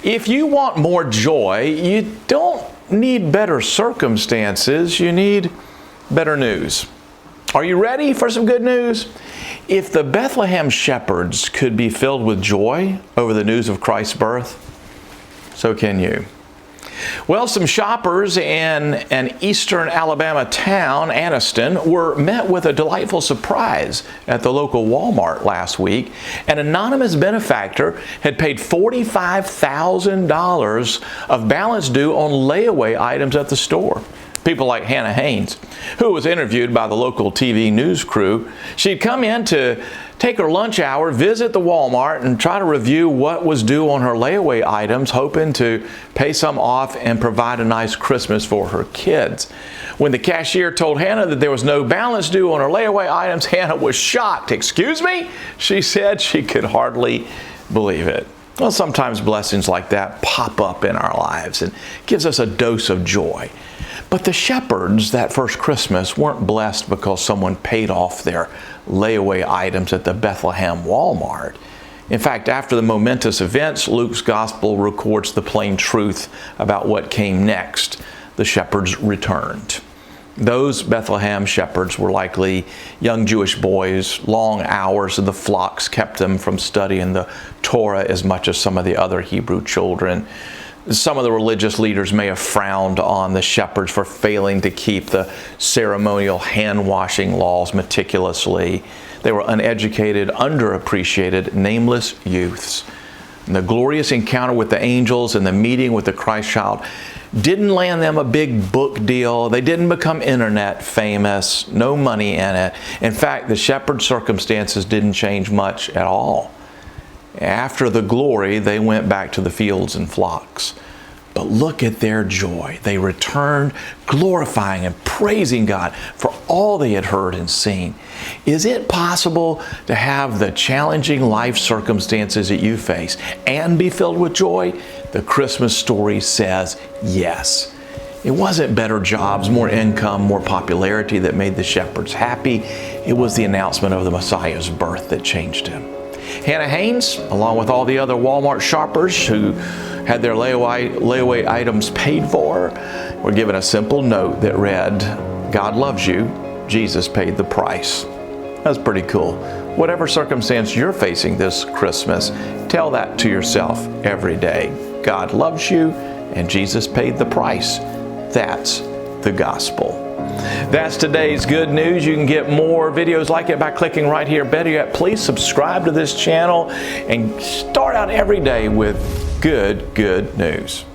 If you want more joy, you don't need better circumstances, you need better news. Are you ready for some good news? If the Bethlehem shepherds could be filled with joy over the news of Christ's birth, so can you. Well, some shoppers in an eastern Alabama town, Anniston, were met with a delightful surprise at the local Walmart last week. An anonymous benefactor had paid $45,000 of balance due on layaway items at the store. People like Hannah Haynes, who was interviewed by the local TV news crew. She'd come in to take her lunch hour, visit the Walmart, and try to review what was due on her layaway items, hoping to pay some off and provide a nice Christmas for her kids. When the cashier told Hannah that there was no balance due on her layaway items, Hannah was shocked. "Excuse me?" she said. She could hardly believe it. Well, sometimes blessings like that pop up in our lives and gives us a dose of joy. But the shepherds that first Christmas weren't blessed because someone paid off their layaway items at the Bethlehem Walmart. In fact, after the momentous events, Luke's gospel records the plain truth about what came next. The shepherds returned. Those Bethlehem shepherds were likely young Jewish boys. Long hours of the flocks kept them from studying the Torah as much as some of the other Hebrew children. Some of the religious leaders may have frowned on the shepherds for failing to keep the ceremonial hand-washing laws meticulously. They were uneducated, underappreciated, nameless youths. And the glorious encounter with the angels and the meeting with the Christ child didn't land them a big book deal. They didn't become internet famous, no money in it. In fact, the shepherd circumstances didn't change much at all. After the glory, they went back to the fields and flocks. But look at their joy. They returned glorifying and praising God for all they had heard and seen. Is it possible to have the challenging life circumstances that you face and be filled with joy? The Christmas story says yes. It wasn't better jobs, more income, more popularity that made the shepherds happy. It was the announcement of the Messiah's birth that changed him. Hannah Haynes, along with all the other Walmart shoppers who had their layaway items paid for, were given a simple note that read, "God loves you. Jesus paid the price." That's pretty cool. Whatever circumstance you're facing this Christmas, tell that to yourself every day. God loves you and Jesus paid the price. That's the gospel. That's today's good news. You can get more videos like it by clicking right here. Better yet, please subscribe to this channel and start out every day with good news.